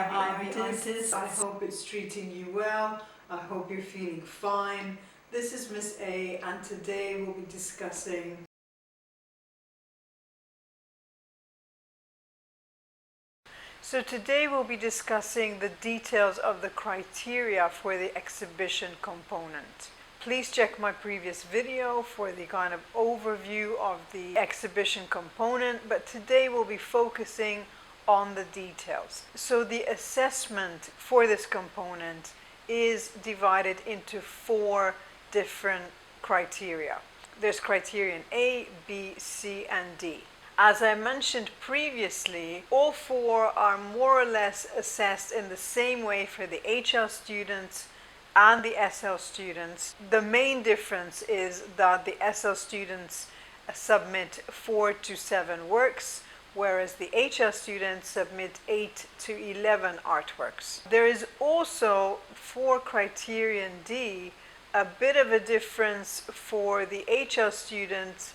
labyrinthitis. I hope it's treating you well. I hope you're feeling fine. This is Miss A, and today we'll be discussing the details of the criteria for the exhibition component. Please check my previous video for the kind of overview of the exhibition component, but today we'll be focusing on the details. So the assessment for this component is divided into 4 different criteria. There's criterion A, B, C, and D. As I mentioned previously, all 4 are more or less assessed in the same way for the HL students and the SL students. The main difference is that the SL students submit 4 to 7 works, whereas the HL students submit 8 to 11 artworks. There is also, for criterion D, a bit of a difference for the HL students.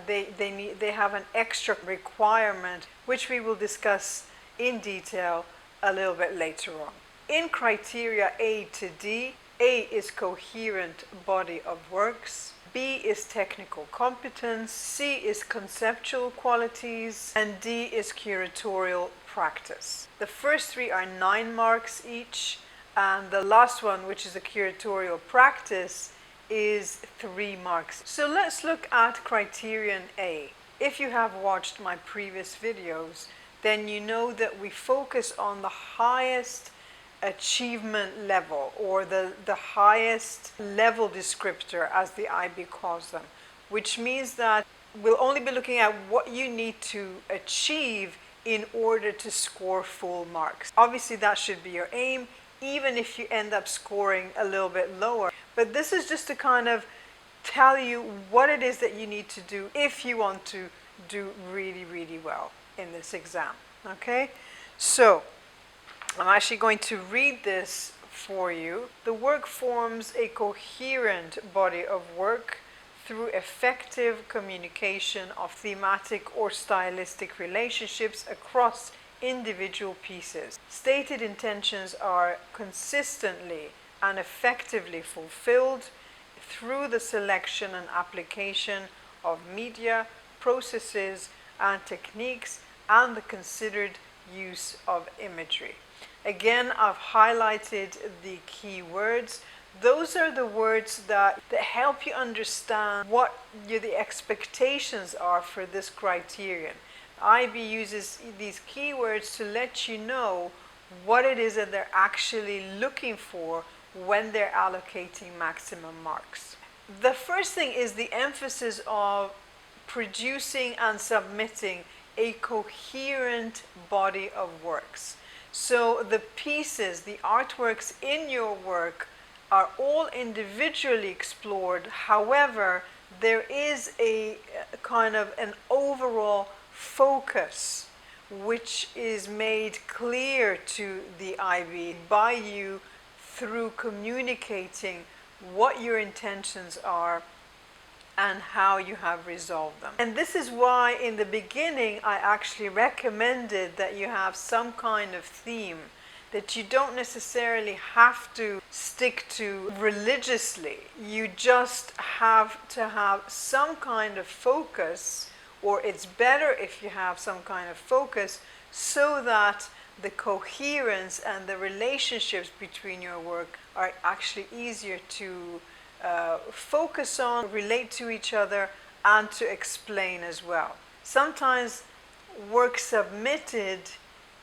They have an extra requirement, which we will discuss in detail a little bit later on. In criteria A to D, A is coherent body of works, B is technical competence, C is conceptual qualities, and D is curatorial practice. The first 3 are 9 marks each, and the last one, which is a curatorial practice, is 3 marks. So let's look at criterion A. If you have watched my previous videos, then you know that we focus on the highest achievement level, or the highest level descriptor, as the IB calls them, which means that we'll only be looking at what you need to achieve in order to score full marks. Obviously that should be your aim, even if you end up scoring a little bit lower. But this is just to kind of tell you what it is that you need to do if you want to do really, really well in this exam. Okay? So I'm actually going to read this for you. The work forms a coherent body of work through effective communication of thematic or stylistic relationships across individual pieces. Stated intentions are consistently and effectively fulfilled through the selection and application of media, processes, and techniques, and the considered use of imagery. Again, I've highlighted the key words. Those are the words that help you understand what the expectations are for this criterion. IB uses these keywords to let you know what it is that they're actually looking for when they're allocating maximum marks. The first thing is the emphasis of producing and submitting a coherent body of works. So the pieces, the artworks in your work are all individually explored. However, there is a kind of an overall focus which is made clear to the IB by you through communicating what your intentions are and how you have resolved them. And this is why in the beginning I actually recommended that you have some kind of theme that you don't necessarily have to stick to religiously. You just have to have some kind of focus, or it's better if you have some kind of focus, so that the coherence and the relationships between your work are actually easier to focus on, relate to each other, and to explain as well. Sometimes work submitted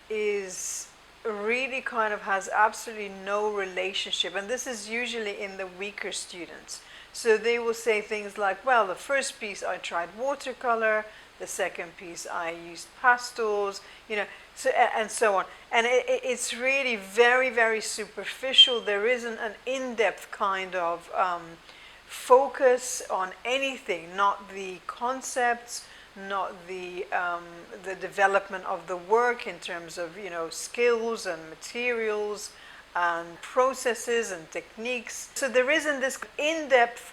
is really kind of has absolutely no relationship, and this is usually in the weaker students. So they will say things like, well, the first piece I tried watercolor, the second piece I used pastels, so, and so on. And it's really very, very superficial. There isn't an in-depth kind of focus on anything, not the concepts, not the development of the work in terms of skills and materials and processes and techniques. So there isn't this in-depth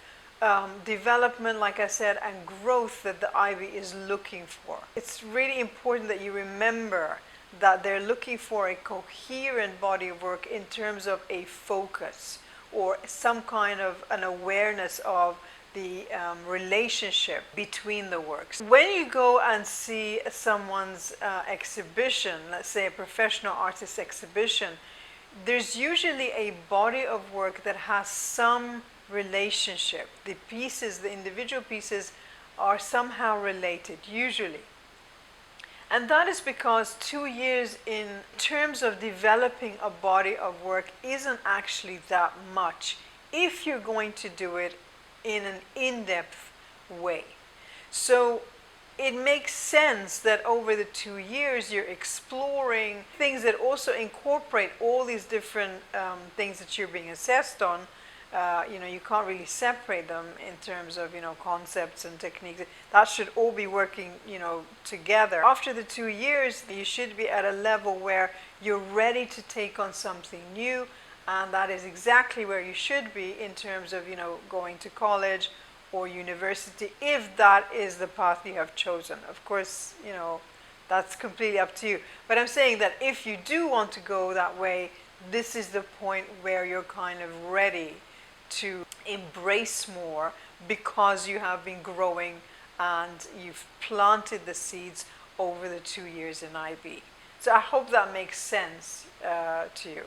development, like I said, and growth that the IB is looking for. It's really important that you remember that they're looking for a coherent body of work in terms of a focus or some kind of an awareness of the relationship between the works. When you go and see someone's exhibition, let's say a professional artist exhibition, there's usually a body of work that has some relationship. The pieces, the individual pieces, are somehow related, usually. And that is because 2 years in terms of developing a body of work isn't actually that much if you're going to do it in an in-depth way. So it makes sense that over the 2 years you're exploring things that also incorporate all these different things that you're being assessed on. You can't really separate them in terms of, concepts and techniques. That should all be working, together. After the 2 years, you should be at a level where you're ready to take on something new, and that is exactly where you should be in terms of, going to college or university, if that is the path you have chosen. Of course, that's completely up to you. But I'm saying that if you do want to go that way, this is the point where you're kind of ready to embrace more, because you have been growing and you've planted the seeds over the 2 years in IB. So I hope that makes sense to you.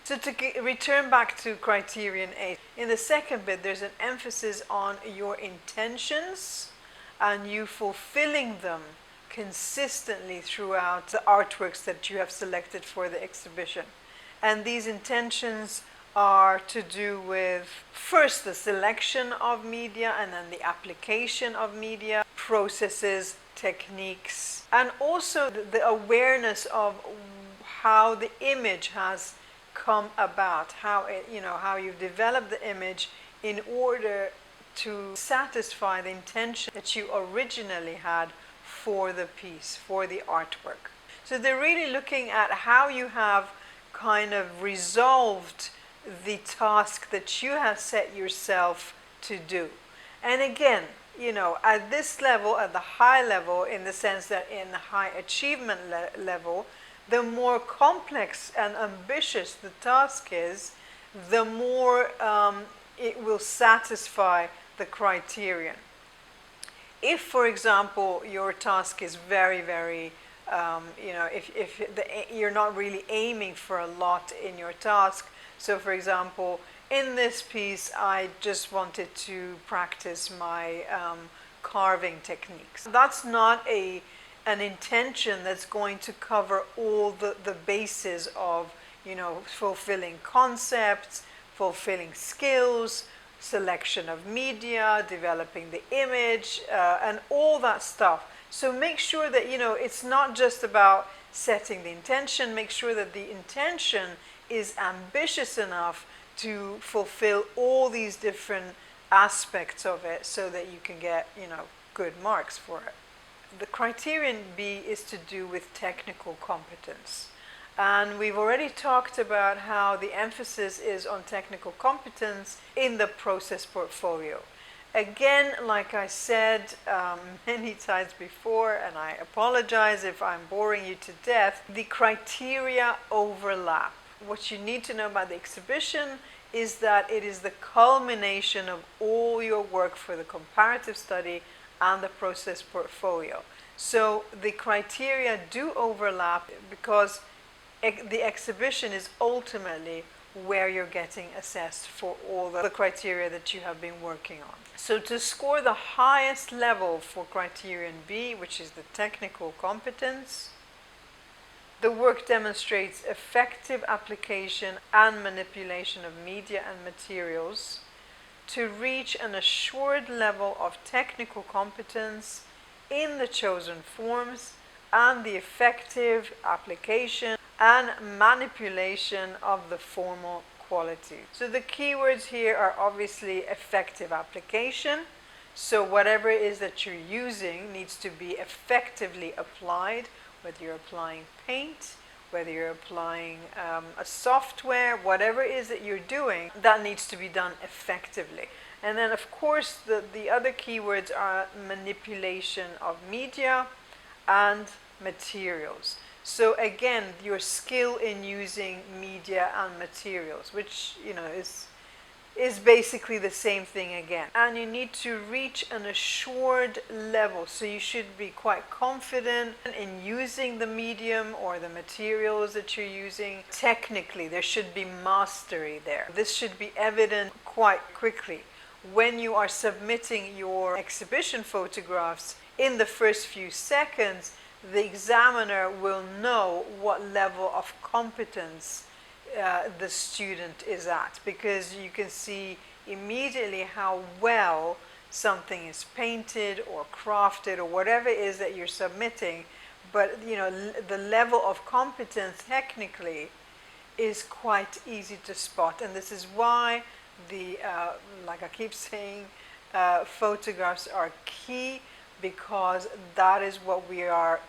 So to return back to criterion A, in the second bit there's an emphasis on your intentions and you fulfilling them consistently throughout the artworks that you have selected for the exhibition. And these intentions are to do with, first, the selection of media, and then the application of media, processes, techniques, and also the awareness of how the image has come about, how you've developed the image in order to satisfy the intention that you originally had for the piece, for the artwork. So they're really looking at how you have kind of resolved the task that you have set yourself to do. And again, at this level, at the high level, in the sense that in the high achievement level, the more complex and ambitious the task is, the more it will satisfy the criterion. If, for example, your task is very, very, you're not really aiming for a lot in your task. So, for example, in this piece, I just wanted to practice my carving techniques. That's not an intention that's going to cover all the bases of, fulfilling concepts, fulfilling skills, selection of media, developing the image, and all that stuff. So make sure that, it's not just about setting the intention. Make sure that the intention is ambitious enough to fulfill all these different aspects of it so that you can get, good marks for it. The criterion B is to do with technical competence. And we've already talked about how the emphasis is on technical competence in the process portfolio. Again, like I said many times before, and I apologize if I'm boring you to death, the criteria overlap. What you need to know about the exhibition is that it is the culmination of all your work for the comparative study and the process portfolio. So the criteria do overlap because the exhibition is ultimately where you're getting assessed for all the criteria that you have been working on. So to score the highest level for criterion B, which is the technical competence, the work demonstrates effective application and manipulation of media and materials to reach an assured level of technical competence in the chosen forms and the effective application and manipulation of the formal qualities. So the keywords here are obviously effective application. So whatever it is that you're using needs to be effectively applied, whether you're applying paint, whether you're applying a software, whatever it is that you're doing, that needs to be done effectively. And then, of course, the other keywords are manipulation of media and materials. So again, your skill in using media and materials, which is basically the same thing again. And you need to reach an assured level. So you should be quite confident in using the medium or the materials that you're using. Technically, there should be mastery there. This should be evident quite quickly. When you are submitting your exhibition photographs, in the first few seconds, the examiner will know what level of competence the student is at, because you can see immediately how well something is painted or crafted or whatever it is that you're submitting. But the level of competence technically is quite easy to spot, and this is why like I keep saying, photographs are key, because that is what we are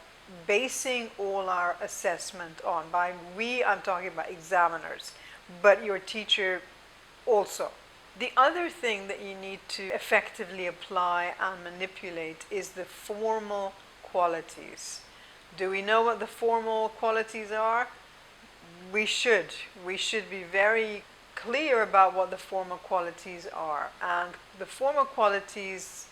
basing all our assessment on. By we, I'm talking about examiners, but your teacher also. The other thing that you need to effectively apply and manipulate is the formal qualities. Do we know what the formal qualities are? We should be very clear about what the formal qualities are. And the formal qualities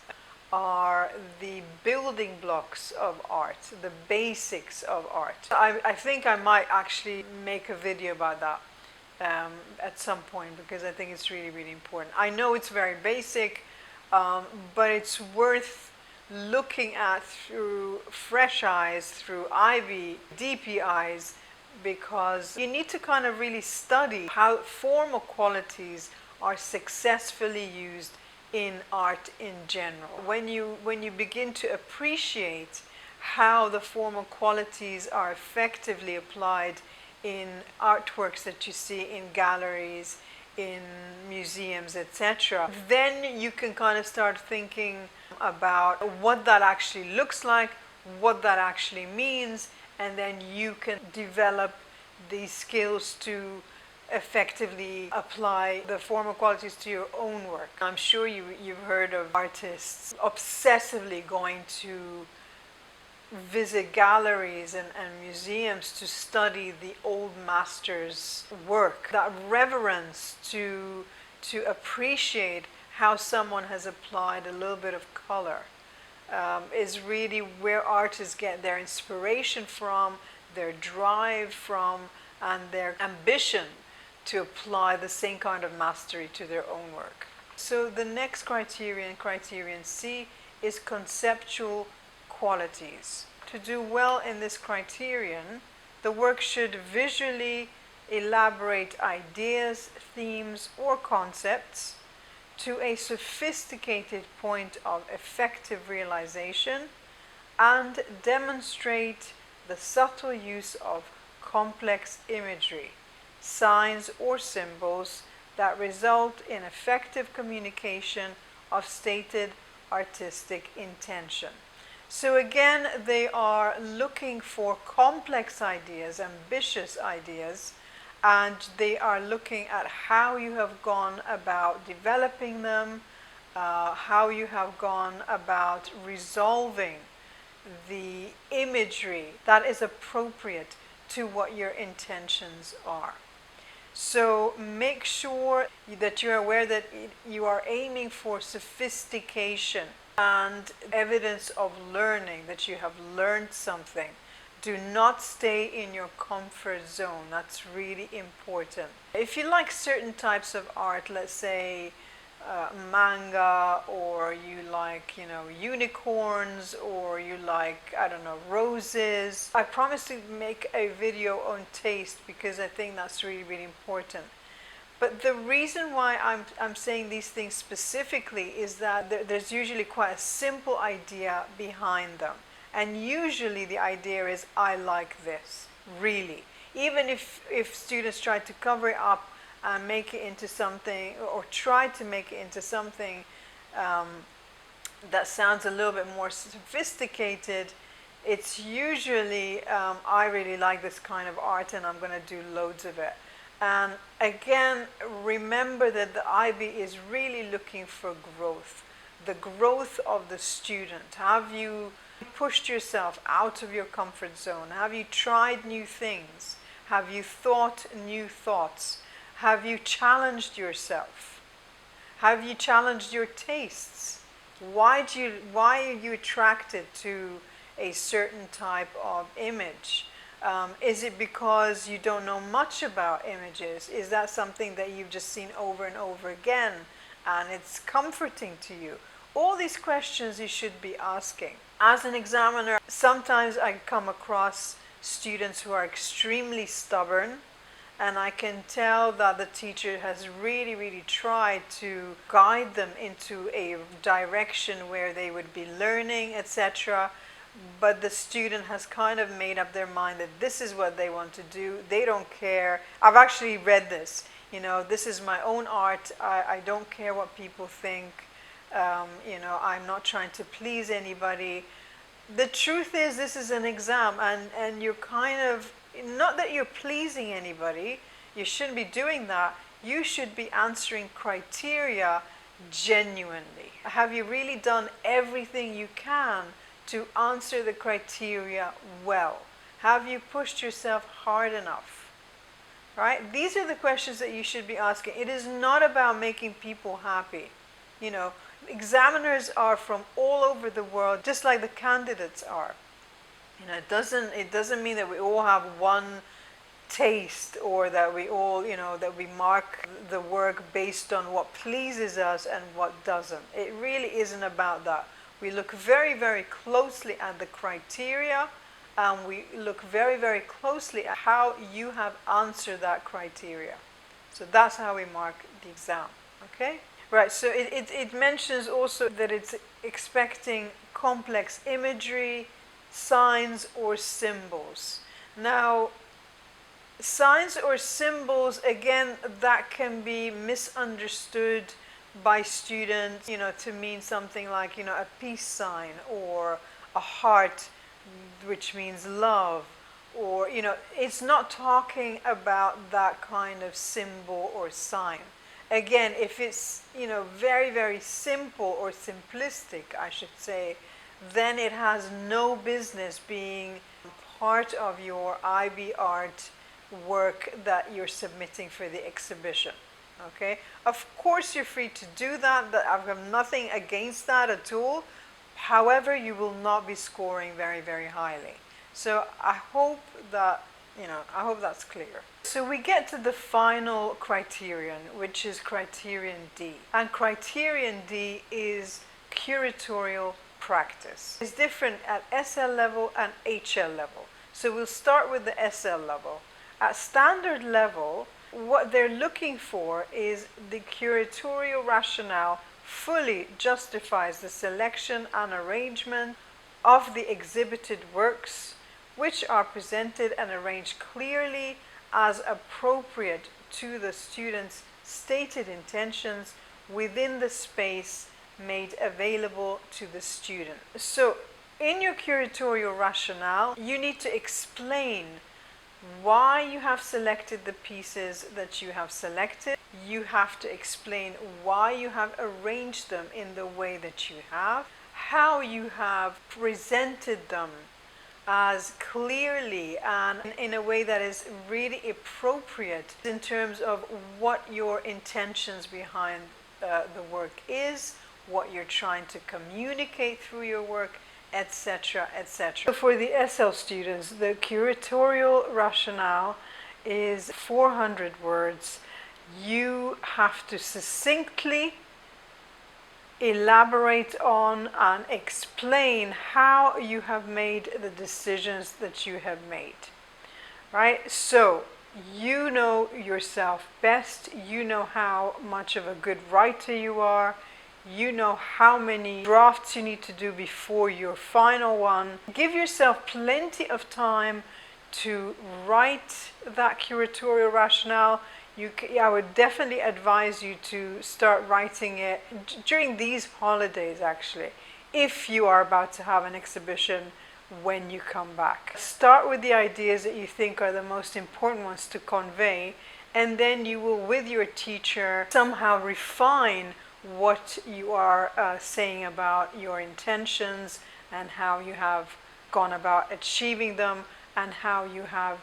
are the building blocks of art, the basics of art. I think I might actually make a video about that at some point, because I think it's really, really important. I know it's very basic, but it's worth looking at through fresh eyes, through DP eyes, because you need to kind of really study how formal qualities are successfully used in art in general. When you begin to appreciate how the formal qualities are effectively applied in artworks that you see in galleries, in museums, etc., then you can kind of start thinking about what that actually looks like, what that actually means, and then you can develop these skills to effectively apply the formal qualities to your own work. I'm sure you've heard of artists obsessively going to visit galleries and museums to study the old masters' work. That reverence to appreciate how someone has applied a little bit of color is really where artists get their inspiration from, their drive from, and their ambition to apply the same kind of mastery to their own work. So the next criterion C, is conceptual qualities. To do well in this criterion, the work should visually elaborate ideas, themes, or concepts to a sophisticated point of effective realization, and demonstrate the subtle use of complex imagery, signs or symbols that result in effective communication of stated artistic intention. So again, they are looking for complex ideas, ambitious ideas, and they are looking at how you have gone about developing them, how you have gone about resolving the imagery that is appropriate to what your intentions are. So make sure that you're aware that you are aiming for sophistication and evidence of learning, that you have learned something. Do not stay in your comfort zone. That's really important. If you like certain types of art, let's say manga, or you like, unicorns, or you like, I don't know, roses, I promise to make a video on taste, because I think that's really, really important. But the reason why I'm saying these things specifically is that there's usually quite a simple idea behind them. And usually the idea is, I like this, really. Even if students try to cover it up and make it into something, or try to make it into something that sounds a little bit more sophisticated, it's usually, I really like this kind of art and I'm going to do loads of it. And again, remember that the IB is really looking for growth, the growth of the student. Have you Pushed yourself out of your comfort zone? Have you tried new things? Have you thought new thoughts? Have you challenged yourself? Have you challenged your tastes? Why are you attracted to a certain type of image? Is it because you don't know much about images? Is that something that you've just seen over and over again and it's comforting to you? All these questions you should be asking. As an examiner, sometimes I come across students who are extremely stubborn, and I can tell that the teacher has really, really tried to guide them into a direction where they would be learning, etc. But the student has kind of made up their mind that this is what they want to do. They don't care. I've actually read this. This is my own art. I don't care what people think. I'm not trying to please anybody. The truth is, this is an exam, and you're kind of, not that you're pleasing anybody, you shouldn't be doing that. You should be answering criteria genuinely. Have you really done everything you can to answer the criteria well? Have you pushed yourself hard enough? Right? These are the questions that you should be asking. It is not about making people happy. Examiners are from all over the world, just like the candidates are. It doesn't mean that we all have one taste, or that we all, that we mark the work based on what pleases us and what doesn't. It really isn't about that. We look very, very closely at the criteria, and we look very, very closely at how you have answered that criteria. So that's how we mark the exam. Okay? Right, so it mentions also that it's expecting complex imagery, signs or symbols. Now, signs or symbols, again, that can be misunderstood by students, to mean something like, a peace sign, or a heart, which means love, or, it's not talking about that kind of symbol or sign. Again, if it's, very, very simple or simplistic, I should say, then it has no business being part of your IB art work that you're submitting for the exhibition. Okay? Of course you're free to do that. I've got nothing against that at all. However, you will not be scoring very, very highly. So I hope that, I hope that's clear. So we get to the final criterion, which is criterion D. And criterion D is curatorial practice. It's different at SL level and HL level. So we'll start with the SL level. At standard level, what they're looking for is the curatorial rationale fully justifies the selection and arrangement of the exhibited works, which are presented and arranged clearly as appropriate to the student's stated intentions within the space made available to the student. So in your curatorial rationale, you need to explain why you have selected the pieces that you have selected. You have to explain why you have arranged them in the way that you have, how you have presented them as clearly and in a way that is really appropriate in terms of what your intentions behind the work is, what you're trying to communicate through your work, etc., etc. So for the SL students, the curatorial rationale is 400 words. You have to succinctly elaborate on and explain how you have made the decisions that you have made, right? So you know yourself best. You know how much of a good writer you are. You know how many drafts you need to do before your final one. Give yourself plenty of time to write that curatorial rationale. I would definitely advise you to start writing it during these holidays, actually, if you are about to have an exhibition when you come back. Start with the ideas that you think are the most important ones to convey, and then you will, with your teacher, somehow refine what you are saying about your intentions and how you have gone about achieving them, and how you have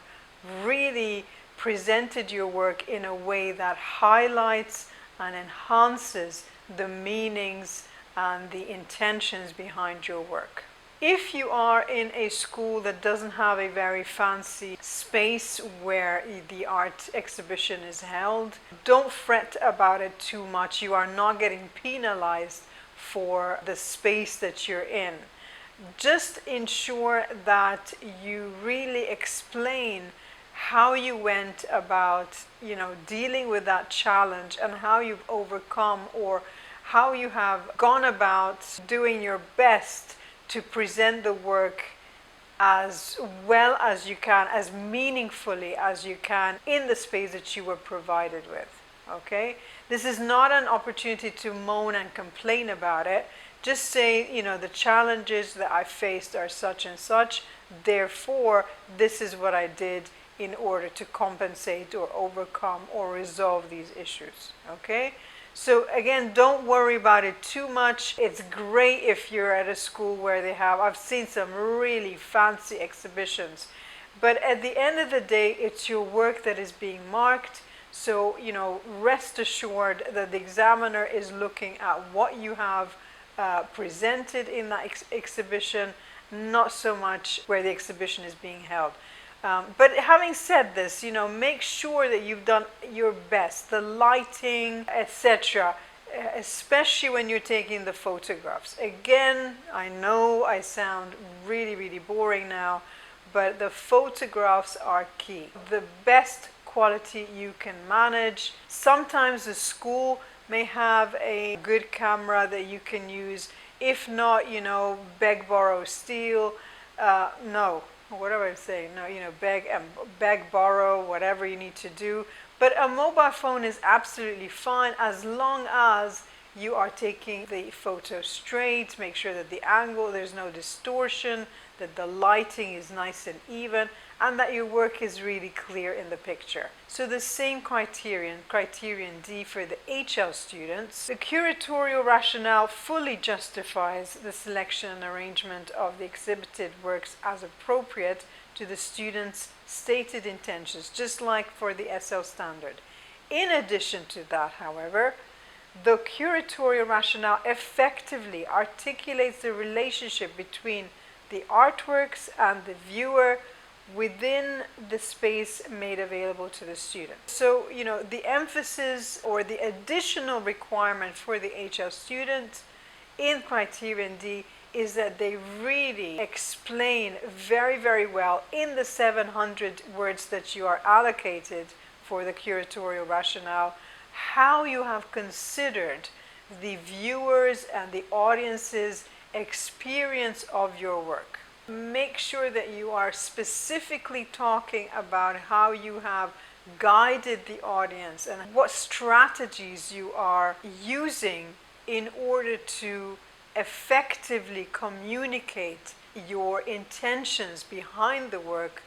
really presented your work in a way that highlights and enhances the meanings and the intentions behind your work. If you are in a school that doesn't have a very fancy space where the art exhibition is held, don't fret about it too much. You are not getting penalized for the space that you're in. Just ensure that you really explain how you went about, dealing with that challenge, and how you've overcome, or how you have gone about doing your best to present the work as well as you can, as meaningfully as you can, in the space that you were provided with. Okay? This is not an opportunity to moan and complain about it. Just say, the challenges that I faced are such and such, therefore this is what I did in order to compensate or overcome or resolve these issues. Okay? So again, don't worry about it too much. It's great if you're at a school where I've seen some really fancy exhibitions, but at the end of the day, it's your work that is being marked. So, rest assured that the examiner is looking at what you have presented in that exhibition, not so much where the exhibition is being held. But having said this, make sure that you've done your best, the lighting, etc., especially when you're taking the photographs. Again, I know I sound really, really boring now, but the photographs are key. The best quality you can manage. Sometimes the school may have a good camera that you can use. If not, beg, borrow, steal. Whatever I'm saying, beg, borrow, whatever you need to do. But a mobile phone is absolutely fine as long as you are taking the photo straight. Make sure that the angle, there's no distortion, that the lighting is nice and even, and that your work is really clear in the picture. So the same criterion D for the HL students. The curatorial rationale fully justifies the selection and arrangement of the exhibited works as appropriate to the students' stated intentions, just like for the SL standard. In addition to that, however, the curatorial rationale effectively articulates the relationship between the artworks and the viewer within the space made available to the student. So, the emphasis or the additional requirement for the HL student in criterion D is that they really explain very, very well in the 700 words that you are allocated for the curatorial rationale how you have considered the viewers and the audience's experience of your work. Make sure that you are specifically talking about how you have guided the audience and what strategies you are using in order to effectively communicate your intentions behind the work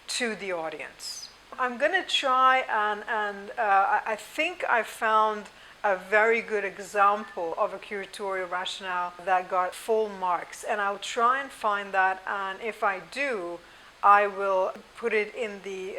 to the audience. I'm going to try and I think I found a very good example of a curatorial rationale that got full marks, and I'll try and find that, and if I do, I will put it in the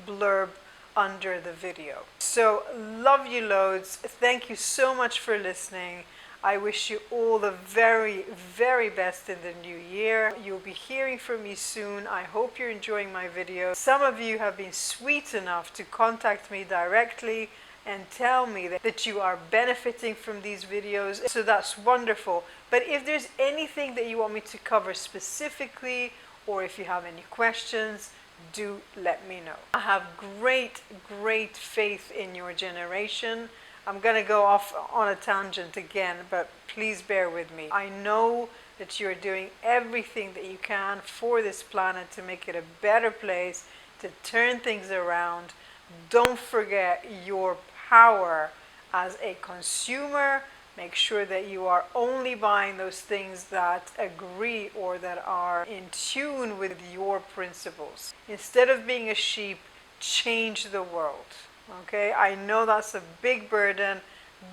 blurb under the video. So, love you loads. Thank you so much for listening. I wish you all the very, very best in the new year. You'll be hearing from me soon. I hope you're enjoying my video. Some of you have been sweet enough to contact me directly and tell me that you are benefiting from these videos. So that's wonderful. But if there's anything that you want me to cover specifically, or if you have any questions, do let me know. I have great, great faith in your generation. I'm going to go off on a tangent again, but please bear with me. I know that you're doing everything that you can for this planet to make it a better place, to turn things around. Don't forget your power as a consumer. Make sure that you are only buying those things that agree or that are in tune with your principles. Instead of being a sheep, change the world. Okay, I know that's a big burden,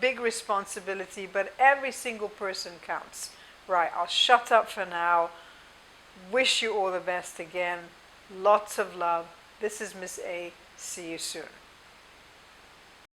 big responsibility, but every single person counts. Right, I'll shut up for now. Wish you all the best again. Lots of love. This is Miss A. See you soon.